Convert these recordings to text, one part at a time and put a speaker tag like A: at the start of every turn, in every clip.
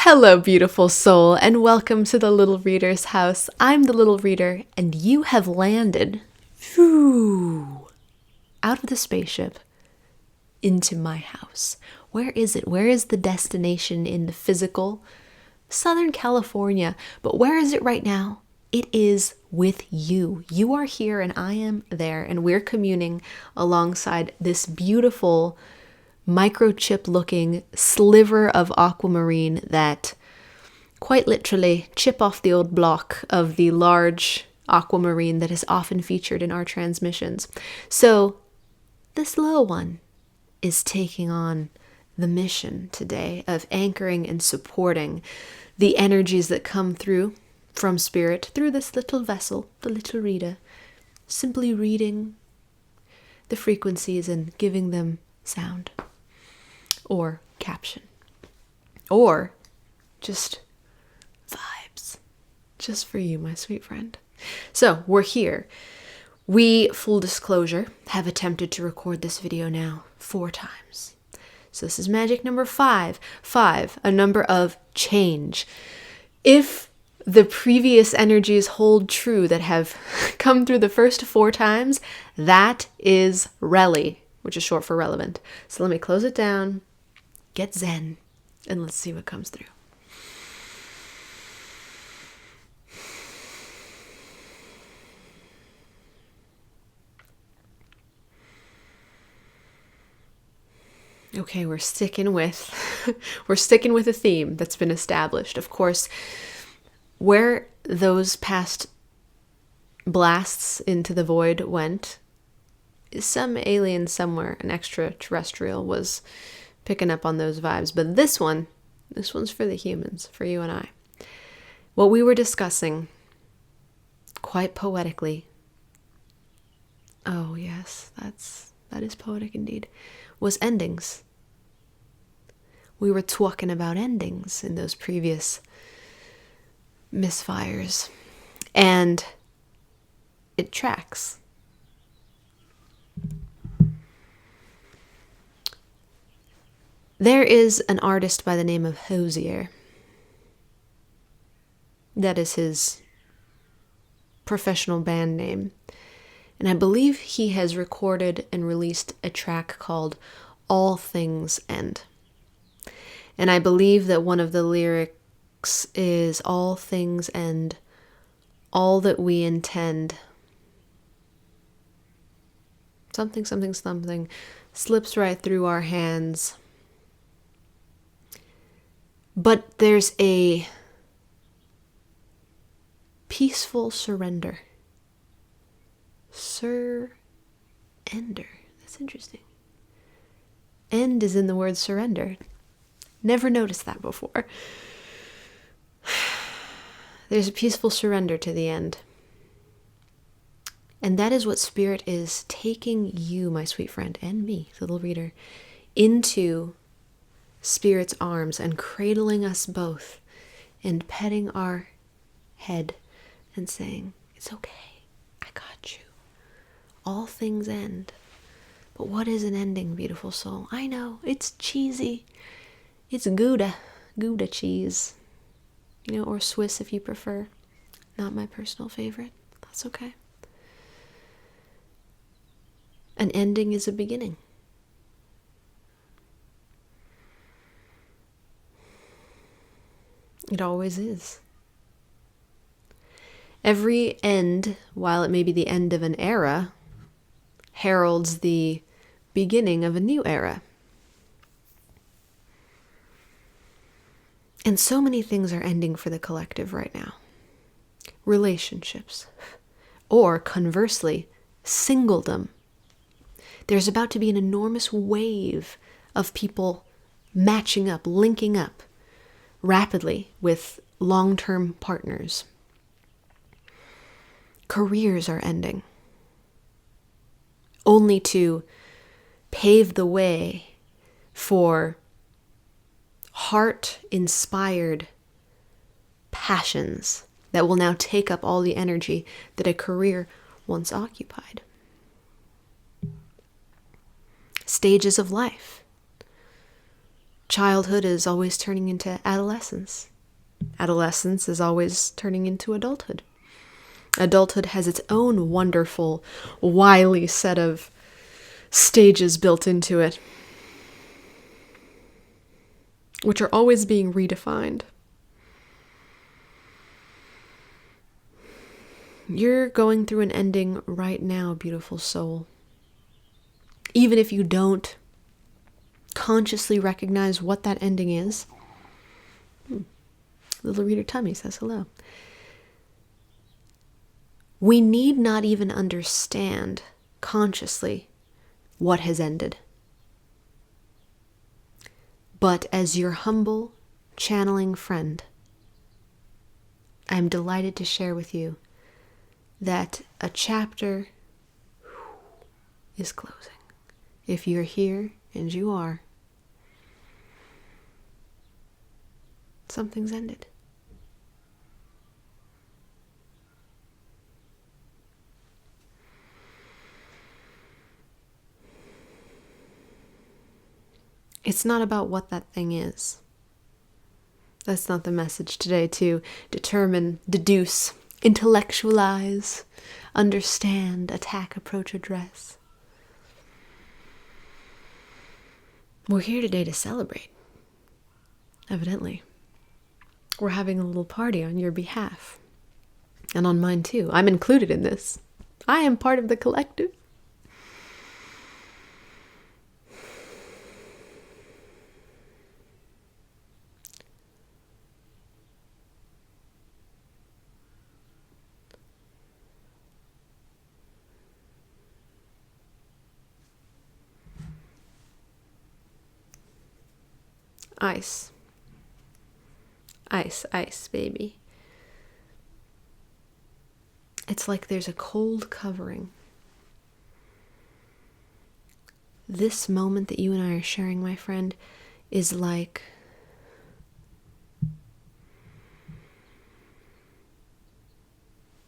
A: Hello, beautiful soul, and welcome to the Little Reader's house. I'm the Little Reader, and you have landed out of the spaceship into my house. Where is it? Where is the destination in the physical? Southern California. But where is it right now? It is with you. You are here and I am there, and we're communing alongside this beautiful microchip looking sliver of aquamarine that quite literally chip off the old block of the large aquamarine that is often featured in our transmissions. So this little one is taking on the mission today of anchoring and supporting the energies that come through from spirit through this little vessel, the little reader, simply reading the frequencies and giving them sound or caption or just vibes just for you, my sweet friend. So we're here. We, full disclosure, have attempted to record this video now 4 times. So this is magic number 5. 5, a number of change. If the previous energies hold true that have come through the first 4 times, that is Relly, which is short for relevant. So let me close it down, get zen, and let's see what comes through. Okay, we're sticking with a theme that's been established. Of course, where those past blasts into the void went, some alien somewhere, an extraterrestrial, was picking up on those vibes. But this one's for the humans, for you and I. What we were discussing, quite poetically, oh yes, that is poetic indeed, was endings. We were talking about endings in those previous misfires, and it tracks. There is an artist by the name of Hosier. That is his professional band name. And I believe he has recorded and released a track called All Things End. And I believe that one of the lyrics is all things end, all that we intend. Something, something, something slips right through our hands. But there's a peaceful surrender. Surrender. That's interesting. End is in the word surrender. Never noticed that before. There's a peaceful surrender to the end. And that is what Spirit is taking you, my sweet friend, and me, the little reader, into Spirit's arms and cradling us both and petting our head and saying, it's okay, I got you. All things end. But what is an ending, beautiful soul? I know, it's cheesy. It's Gouda cheese. Or Swiss if you prefer. Not my personal favorite. That's okay. An ending is a beginning. It always is. Every end, while it may be the end of an era, heralds the beginning of a new era. And so many things are ending for the collective right now. Relationships. Or, conversely, singledom. There's about to be an enormous wave of people matching up, linking up rapidly with long-term partners. Careers are ending, only to pave the way for heart-inspired passions that will now take up all the energy that a career once occupied. Stages of life. Childhood is always turning into adolescence. Adolescence is always turning into adulthood. Adulthood has its own wonderful, wily set of stages built into it, which are always being redefined. You're going through an ending right now, beautiful soul. Even if you don't consciously recognize what that ending is. Little Reader Tummy says hello. We need not even understand consciously what has ended. But as your humble, channeling friend, I am delighted to share with you that a chapter is closing. If you're here, and you are, something's ended. It's not about what that thing is. That's not the message today, to determine, deduce, intellectualize, understand, attack, approach, address. We're here today to celebrate. Evidently. We're having a little party on your behalf. And on mine too. I'm included in this. I am part of the collective. Ice. Ice, ice, baby. It's like there's a cold covering. This moment that you and I are sharing, my friend, is like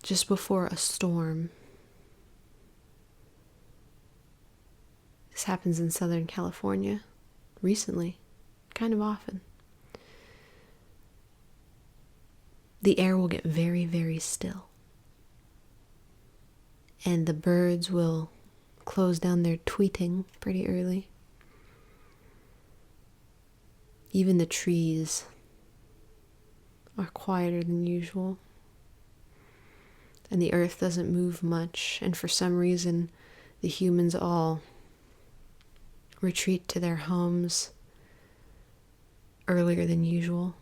A: just before a storm. This happens in Southern California recently, kind of often. The air will get very, very still. And the birds will close down their tweeting pretty early. Even the trees are quieter than usual. And the earth doesn't move much. And for some reason, the humans all retreat to their homes earlier than usual.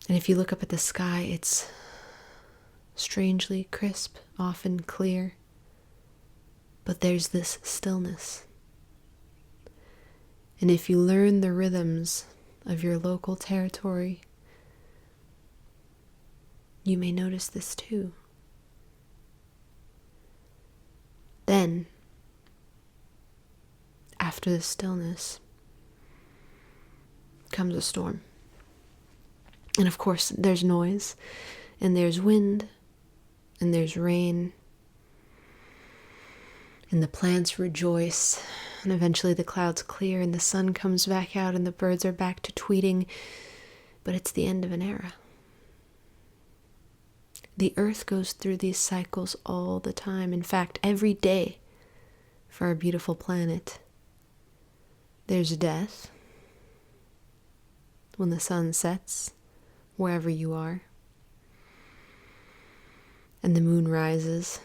A: And if you look up at the sky, it's strangely crisp, often clear. But there's this stillness. And if you learn the rhythms of your local territory, you may notice this too. Then, after the stillness, comes a storm. And of course, there's noise, and there's wind, and there's rain, and the plants rejoice, and eventually the clouds clear, and the sun comes back out, and the birds are back to tweeting, but it's the end of an era. The earth goes through these cycles all the time. In fact, every day for our beautiful planet, there's death when the sun sets, wherever you are, and the moon rises,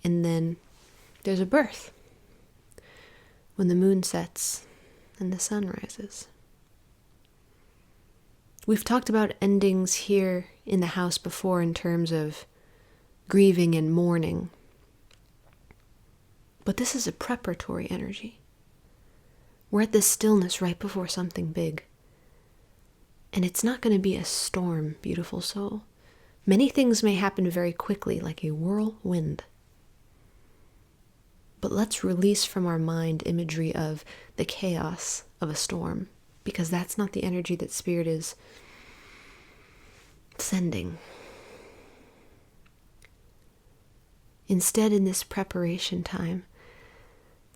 A: and then there's a birth when the moon sets and the sun rises. We've talked about endings here in the house before in terms of grieving and mourning, but this is a preparatory energy. We're at this stillness right before something big. And it's not going to be a storm, beautiful soul. Many things may happen very quickly, like a whirlwind. But let's release from our mind imagery of the chaos of a storm, because that's not the energy that Spirit is sending. Instead, in this preparation time,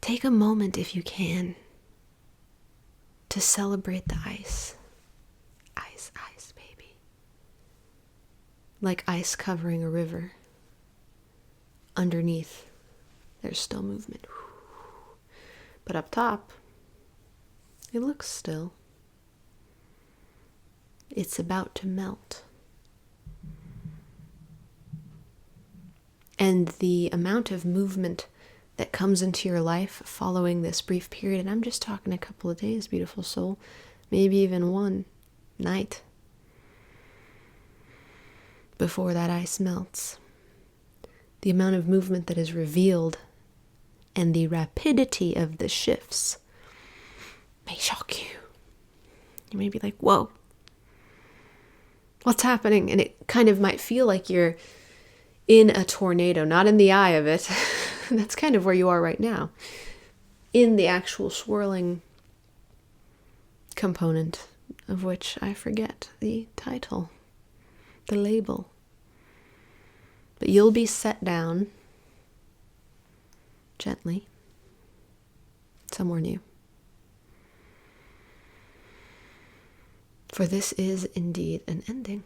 A: Take a moment, if you can, to celebrate the ice. Ice, ice, baby. Like ice covering a river. Underneath, there's still movement. But up top, it looks still. It's about to melt. And the amount of movement that comes into your life following this brief period, and I'm just talking a couple of days, beautiful soul, maybe even one night before that ice melts. The amount of movement that is revealed and the rapidity of the shifts may shock you. You may be like, whoa, what's happening? And it kind of might feel like you're in a tornado, not in the eye of it. That's kind of where you are right now. In the actual swirling component, of which I forget the title, the label. But you'll be set down gently somewhere new. For this is indeed an ending.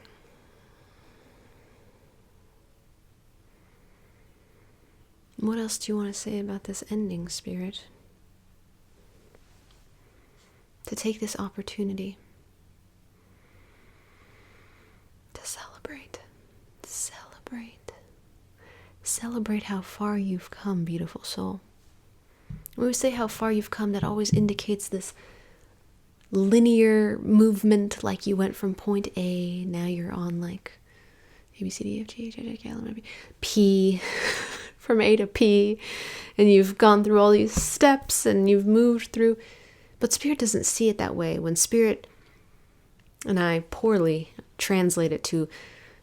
A: What else do you want to say about this ending, Spirit? To take this opportunity to celebrate. Celebrate how far you've come, beautiful soul. When we say how far you've come, that always indicates this linear movement, like you went from point A, now you're on like A, B, C, D, F, G, H, I, J, K, L, M, N, P, P, from A to P, and you've gone through all these steps and you've moved through. But Spirit doesn't see it that way. When Spirit, and I poorly translate it to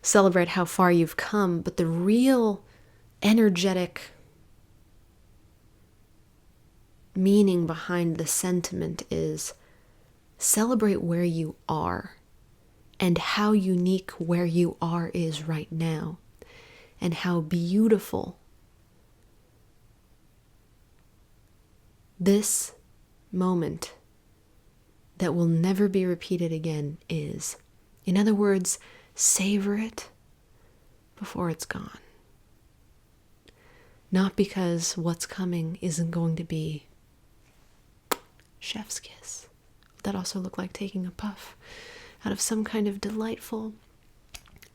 A: celebrate how far you've come, but the real energetic meaning behind the sentiment is celebrate where you are and how unique where you are is right now, and how beautiful this moment that will never be repeated again is. In other words, savor it before it's gone. Not because what's coming isn't going to be chef's kiss. That also looked like taking a puff out of some kind of delightful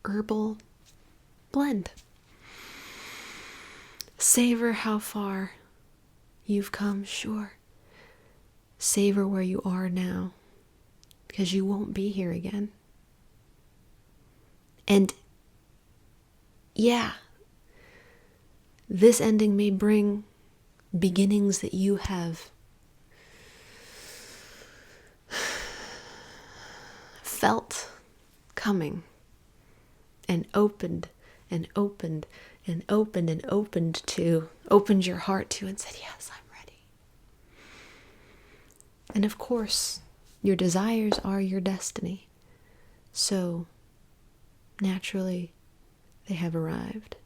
A: herbal blend. Savor how far you've come, sure. Savor where you are now, because you won't be here again. And yeah, this ending may bring beginnings that you have felt coming, and opened and opened and opened and opened to, opened your heart to, and said, yes, I'm ready. And of course, your desires are your destiny. So naturally, they have arrived.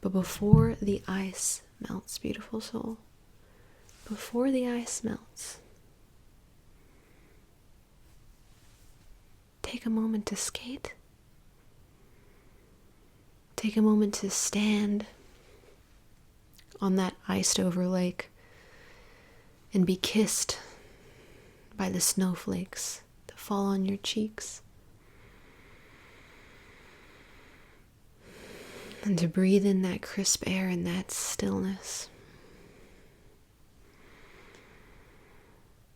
A: But before the ice melts, beautiful soul, before the ice melts, take a moment to skate. Take a moment to stand on that iced over lake and be kissed by the snowflakes that fall on your cheeks. And to breathe in that crisp air and that stillness.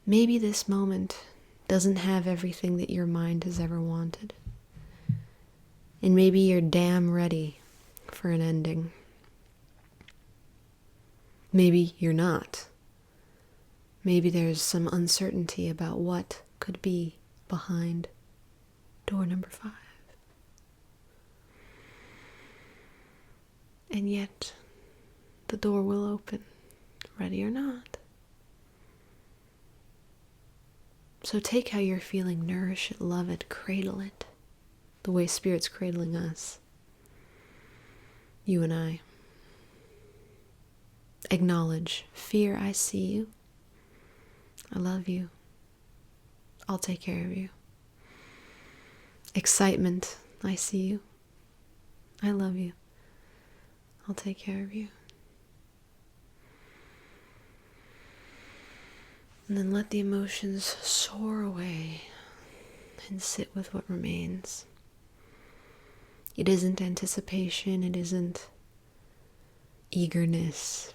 A: Maybe this moment doesn't have everything that your mind has ever wanted. And maybe you're damn ready for an ending. Maybe you're not. Maybe there's some uncertainty about what could be behind door number 5. And yet, the door will open, ready or not. So take how you're feeling, nourish it, love it, cradle it, the way Spirit's cradling us, you and I. Acknowledge fear, I see you. I love you. I'll take care of you. Excitement, I see you. I love you. I'll take care of you. And then let the emotions soar away and sit with what remains. It isn't anticipation, it isn't eagerness,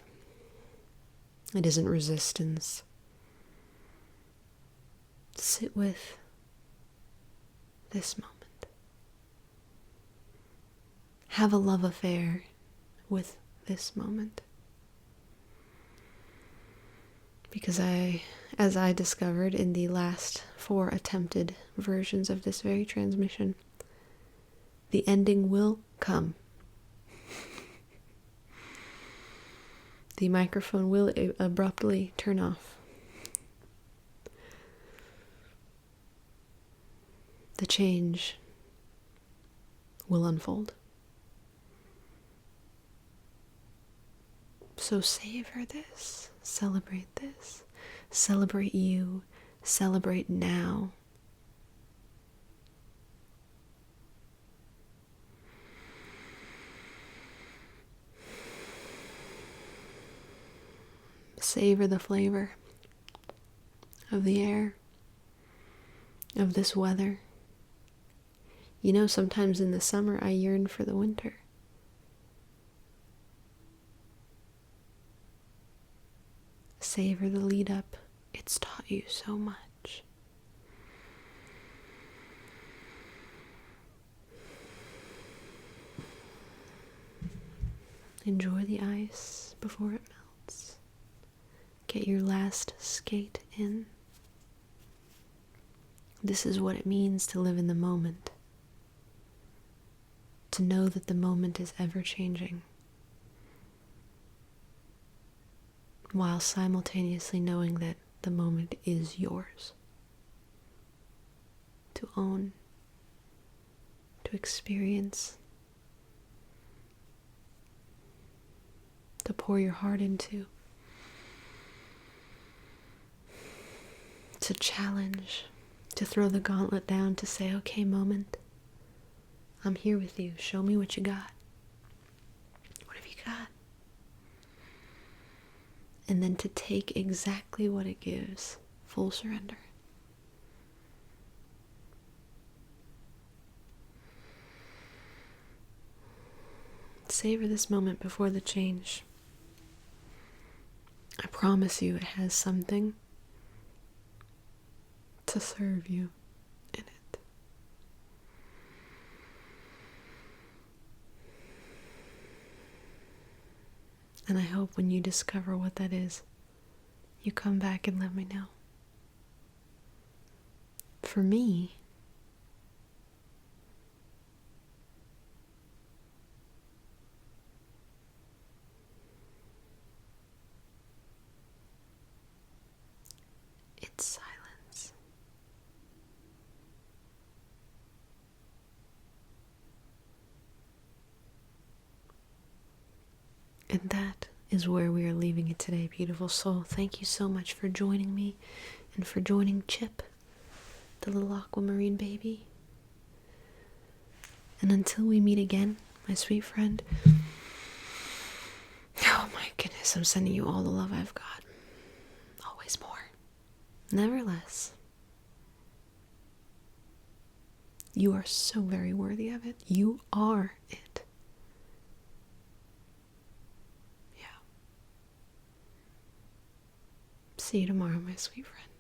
A: it isn't resistance. Sit with this moment. Have a love affair with this moment. Because as I discovered in the last 4 attempted versions of this very transmission, the ending will come. The microphone will abruptly turn off. The change will unfold. So savor this, celebrate this, celebrate you, celebrate now. Savor the flavor of the air, of this weather. You know, sometimes in the summer I yearn for the winter. Savor the lead up. It's taught you so much. Enjoy the ice before it melts. Get your last skate in. This is what it means to live in the moment. To know that the moment is ever changing, while simultaneously knowing that the moment is yours. To own, to experience, to pour your heart into, to challenge, to throw the gauntlet down, to say, okay, moment, I'm here with you. Show me what you got. What have you got? And then to take exactly what it gives. Full surrender. Savor this moment before the change. I promise you it has something to serve you in it. And I hope when you discover what that is, you come back and let me know. For me, it's silence. And that is where we are leaving it today, beautiful soul. Thank you so much for joining me and for joining Chip, the little aquamarine baby. And until we meet again, my sweet friend, oh my goodness, I'm sending you all the love I've got. Always more. Never less. You are so very worthy of it. You are it. Yeah. See you tomorrow, my sweet friend.